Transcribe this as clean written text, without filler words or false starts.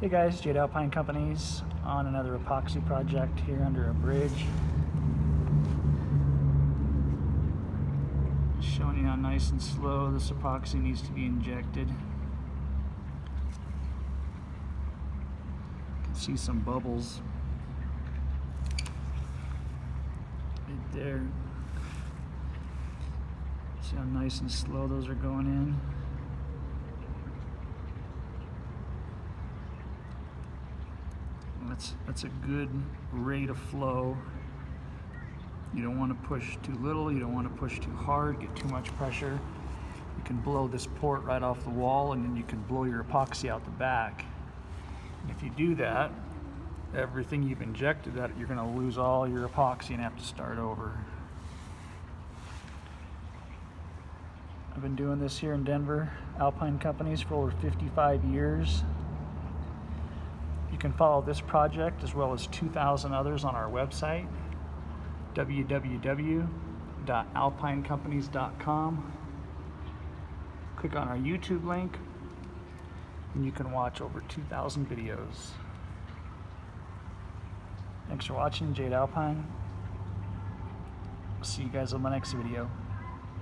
Hey guys, Jade Alpine Companies on another epoxy project here under a bridge. Showing you how nice and slow this epoxy needs to be injected. You can see some bubbles right there. See how nice and slow those are going in. That's a good rate of flow. You don't want to push too little, you don't want to push too hard, get too much pressure. You can blow this port right off the wall, and then you can blow your epoxy out the back. And if you do that, everything you've injected, that you're going to lose all your epoxy and have to start over. I've been doing this here in Denver, Alpine Companies, for over 55 years. You can follow this project as well as 2,000 others on our website, www.alpinecompanies.com. Click on our YouTube link and you can watch over 2,000 videos. Thanks for watching, Jade Alpine. See you guys on the next video.